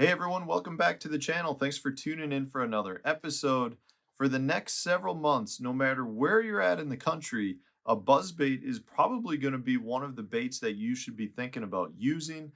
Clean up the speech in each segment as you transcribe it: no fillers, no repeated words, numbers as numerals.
Hey everyone, welcome back to the channel. Thanks for tuning in for another episode. For the next several months, no matter where you're at in the country, a buzzbait is probably going to be one of the baits that you should be thinking about using.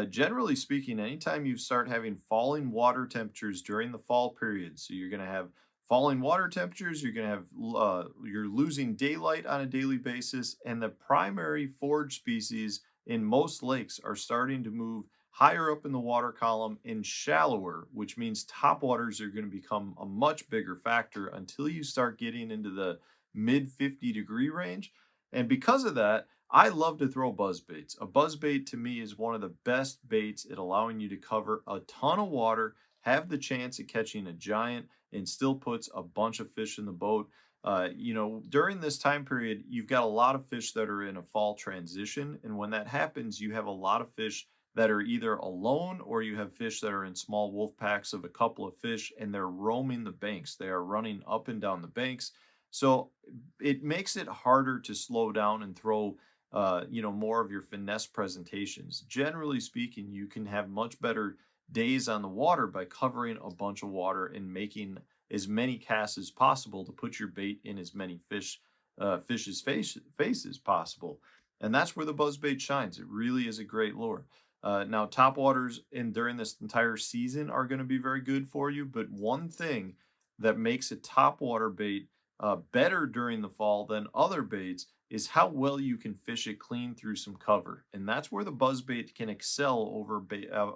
Generally speaking, anytime you start having falling water temperatures during the fall period, so you're going to have falling water temperatures, you're going to have you're losing daylight on a daily basis, and the primary forage species in most lakes are starting to move higher up in the water column and shallower, which means topwaters are going to become a much bigger factor until you start getting into the mid 50-degree range. And because of that, I love to throw buzz baits. A buzz bait to me is one of the best baits at allowing you to cover a ton of water, have the chance at catching a giant, and still puts a bunch of fish in the boat. During this time period, you've got a lot of fish that are in a fall transition. And when that happens, you have a lot of fish that are either alone or you have fish that are in small wolf packs of a couple of fish and they're roaming the banks. They are running up and down the banks. So it makes it harder to slow down and throw more of your finesse presentations. Generally speaking, you can have much better days on the water by covering a bunch of water and making as many casts as possible to put your bait in as many fish's face as possible. And that's where the buzzbait shines. It really is a great lure. Now, top waters in during this entire season are going to be very good for you, but one thing that makes a top water bait better during the fall than other baits is how well you can fish it clean through some cover, and that's where the buzz bait can excel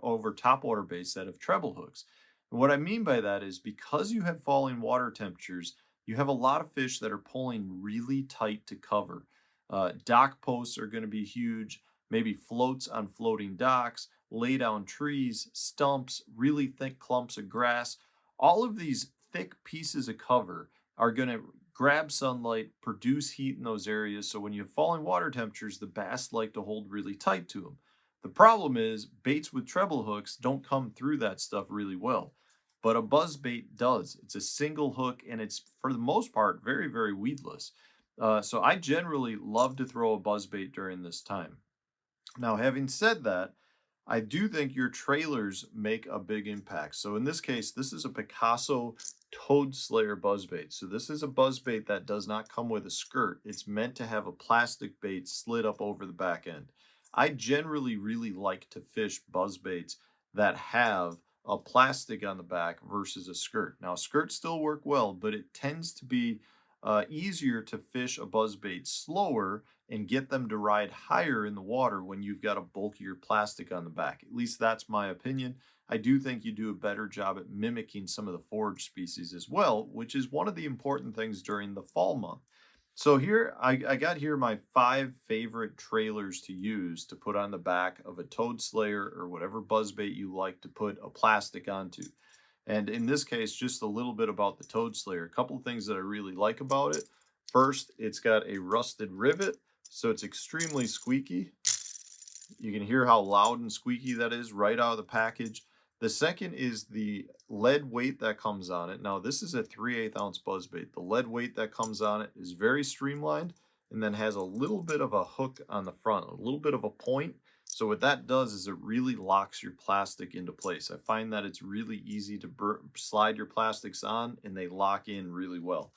over top water baits that have treble hooks. And what I mean by that is because you have falling water temperatures, you have a lot of fish that are pulling really tight to cover. Dock posts are going to be huge, maybe floats on floating docks, lay down trees, stumps, really thick clumps of grass. All of these thick pieces of cover are going to grab sunlight, produce heat in those areas. So when you have falling water temperatures, the bass like to hold really tight to them. The problem is baits with treble hooks don't come through that stuff really well. But a buzz bait does. It's a single hook and it's, for the most part, very, very weedless. So I generally love to throw a buzz bait during this time. Now, having said that, I do think your trailers make a big impact. So in this case, this is a Picasso Toad Slayer buzzbait. So this is a buzzbait that does not come with a skirt. It's meant to have a plastic bait slid up over the back end. I generally really like to fish buzzbaits that have a plastic on the back versus a skirt. Now, skirts still work well, but it tends to be easier to fish a buzzbait slower and get them to ride higher in the water when you've got a bulkier plastic on the back. At least that's my opinion. I do think you do a better job at mimicking some of the forage species as well, which is one of the important things during the fall month. So here, I got here my 5 favorite trailers to use to put on the back of a toad slayer or whatever buzzbait you like to put a plastic onto. And in this case, just a little bit about the toad slayer. A couple of things that I really like about it. First, it's got a rusted rivet, so it's extremely squeaky. You can hear how loud and squeaky that is right out of the package. The second is the lead weight that comes on it. Now, this is a 3/8 ounce buzzbait. The lead weight that comes on it is very streamlined and then has a little bit of a hook on the front, a little bit of a point. So what that does is it really locks your plastic into place. I find that it's really easy to slide your plastics on and they lock in really well.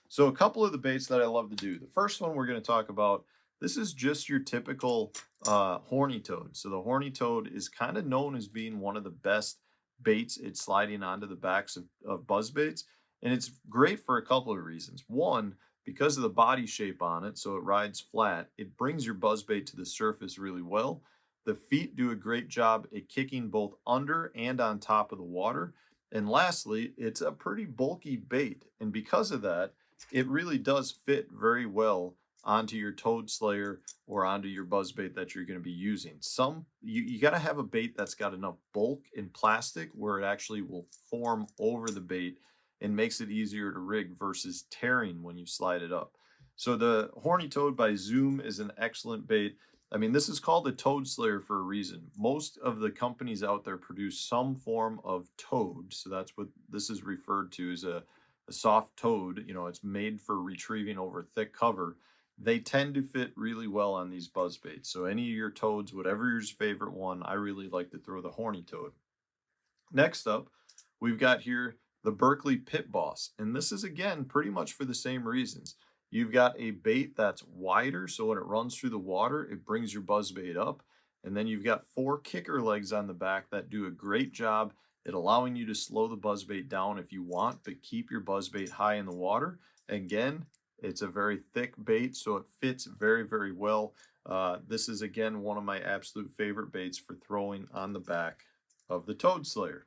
So a couple of the baits that I love to do. The first one we're going to talk about, this is just your typical horny toad. So the horny toad is kind of known as being one of the best baits at sliding onto the backs of buzz baits. And it's great for a couple of reasons. One, because of the body shape on it, so it rides flat, it brings your buzz bait to the surface really well. The feet do a great job at kicking both under and on top of the water. And lastly, it's a pretty bulky bait. And because of that, it really does fit very well onto your toad slayer or onto your buzzbait that you're going to be using. You got to have a bait that's got enough bulk in plastic where it actually will form over the bait and makes it easier to rig versus tearing when you slide it up. So the horny toad by Zoom is an excellent bait. I mean, this is called a toad slayer for a reason. Most of the companies out there produce some form of toad. So that's what this is referred to as a soft toad. You know, it's made for retrieving over thick cover. They tend to fit really well on these buzzbaits. So any of your toads, whatever your favorite one, I really like to throw the horny toad. Next up, we've got here the Berkeley Pit Boss. And this is, again, pretty much for the same reasons. You've got a bait that's wider, so when it runs through the water, it brings your buzz bait up. And then you've got 4 kicker legs on the back that do a great job at allowing you to slow the buzz bait down if you want, but keep your buzz bait high in the water. Again, it's a very thick bait, so it fits very, very well. This is, again, one of my absolute favorite baits for throwing on the back of the Toad Slayer.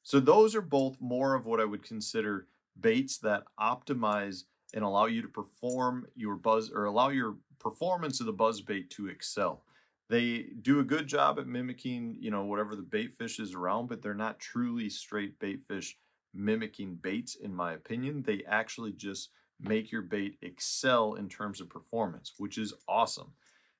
So those are both more of what I would consider baits that optimize and allow you to perform your buzz, or allow your performance of the buzz bait to excel. They do a good job at mimicking, whatever the bait fish is around, but they're not truly straight bait fish mimicking baits, in my opinion. They actually just make your bait excel in terms of performance, which is awesome.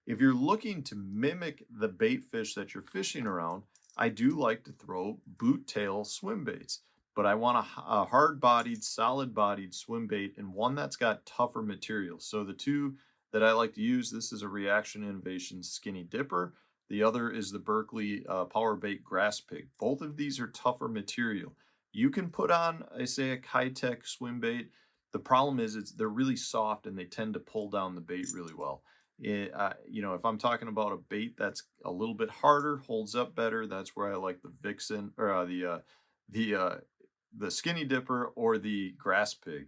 If you're looking to mimic the bait fish that you're fishing around, I do like to throw boot tail swim baits, but I want a hard-bodied, solid-bodied swim bait, and one that's got tougher material. So the two that I like to use, this is a Reaction Innovation Skinny Dipper. The other is the Berkeley Power Bait Grass Pig. Both of these are tougher material. You can put on, I say, a Kitech swim bait. The problem is they're really soft and they tend to pull down the bait really well. If I'm talking about a bait that's a little bit harder, holds up better, that's where I like the Vixen, or the Skinny Dipper or the Grass Pig.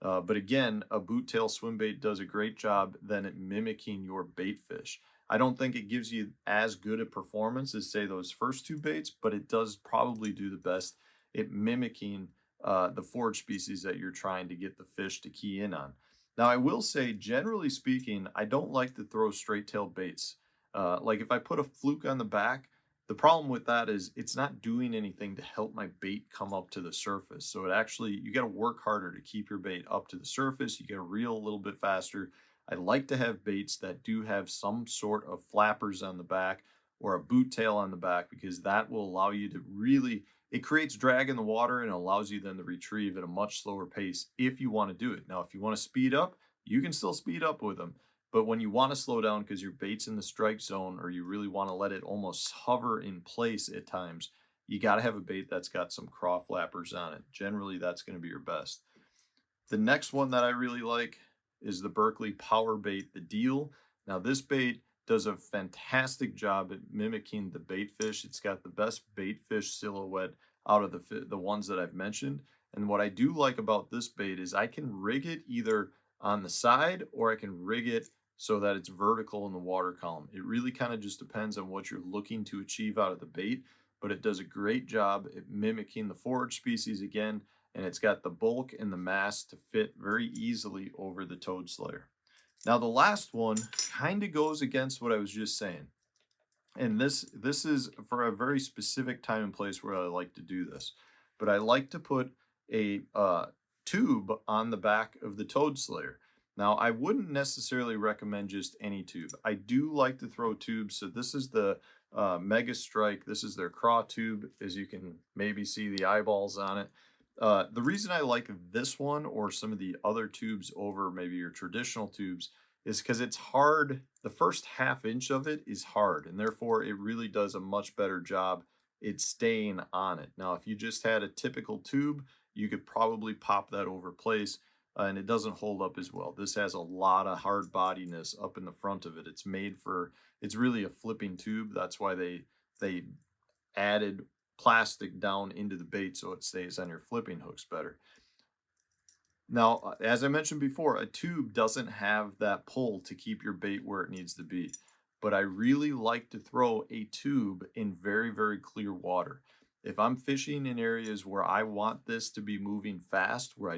But again, a boot tail swim bait does a great job then at mimicking your bait fish. I don't think it gives you as good a performance as, say, those first two baits, but it does probably do the best at mimicking the forage species that you're trying to get the fish to key in on. Now, I will say, generally speaking, I don't like to throw straight-tailed baits. Like if I put a fluke on the back, the problem with that is it's not doing anything to help my bait come up to the surface. So you got to work harder to keep your bait up to the surface. You got to reel a little bit faster. I like to have baits that do have some sort of flappers on the back or a boot tail on the back, because that will allow you to really, it creates drag in the water and allows you then to retrieve at a much slower pace if you want to do it. Now, if you want to speed up, you can still speed up with them. But when you want to slow down because your bait's in the strike zone, or you really want to let it almost hover in place at times, you got to have a bait that's got some craw flappers on it. Generally, that's going to be your best. The next one that I really like is the Berkeley Power Bait, the Deal. Now, this bait does a fantastic job at mimicking the bait fish. It's got the best bait fish silhouette out of the ones that I've mentioned. And what I do like about this bait is I can rig it either on the side, or I can rig it so that it's vertical in the water column. It really kind of just depends on what you're looking to achieve out of the bait, but it does a great job at mimicking the forage species again, and it's got the bulk and the mass to fit very easily over the Toad Slayer. Now, the last one kind of goes against what I was just saying. And this is for a very specific time and place where I like to do this. But I like to put a tube on the back of the Toad Slayer. Now, I wouldn't necessarily recommend just any tube. I do like to throw tubes. So this is the Mega Strike. This is their craw tube, as you can maybe see the eyeballs on it. The reason I like this one or some of the other tubes over maybe your traditional tubes is because it's hard. The first half inch of it is hard, and therefore it really does a much better job at staying on it. Now, if you just had a typical tube, you could probably pop that over place, and it doesn't hold up as well. This has a lot of hard bodiness up in the front of it. It's really a flipping tube. That's why they added plastic down into the bait so it stays on your flipping hooks better. Now, as I mentioned before, a tube doesn't have that pull to keep your bait where it needs to be. But I really like to throw a tube in very, very clear water. If I'm fishing in areas where I want this to be moving fast, where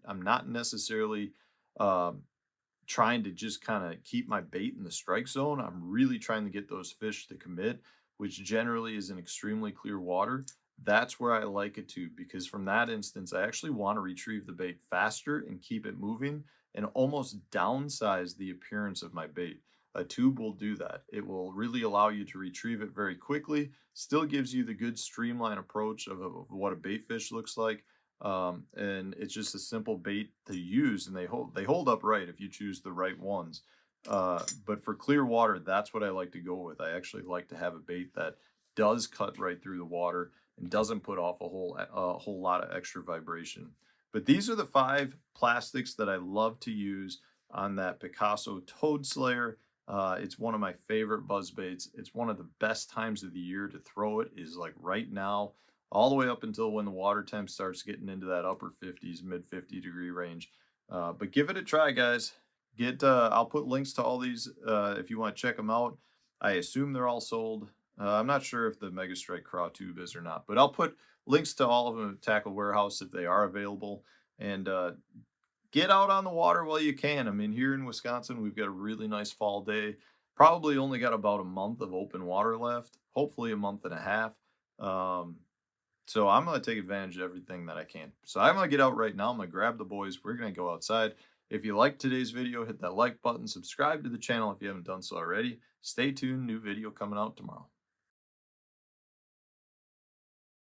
I'm not necessarily trying to just kind of keep my bait in the strike zone, I'm really trying to get those fish to commit, which generally is in extremely clear water. That's where I like a tube, because from that instance, I actually want to retrieve the bait faster and keep it moving and almost downsize the appearance of my bait. A tube will do that. It will really allow you to retrieve it very quickly, still gives you the good streamline approach of what a bait fish looks like. And it's just a simple bait to use, and they hold up right if you choose the right ones. But for clear water, that's what I like to go with. I actually like to have a bait that does cut right through the water and doesn't put off a whole lot of extra vibration. But these are the 5 plastics that I love to use on that Picasso Toad Slayer. It's one of my favorite buzz baits. It's one of the best times of the year to throw it is like right now, all the way up until when the water temp starts getting into that upper 50s, mid 50-degree range. But give it a try, guys. I'll put links to all these if you want to check them out. I assume they're all sold. I'm not sure if the Mega Strike Craw Tube is or not, but I'll put links to all of them at Tackle Warehouse if they are available. And get out on the water while you can. I mean, here in Wisconsin, we've got a really nice fall day. Probably only got about a month of open water left, hopefully a month and a half. So I'm going to take advantage of everything that I can. So I'm going to get out right now. I'm going to grab the boys. We're going to go outside. If you liked today's video, hit that like button, subscribe to the channel if you haven't done so already. Stay tuned, new video coming out tomorrow.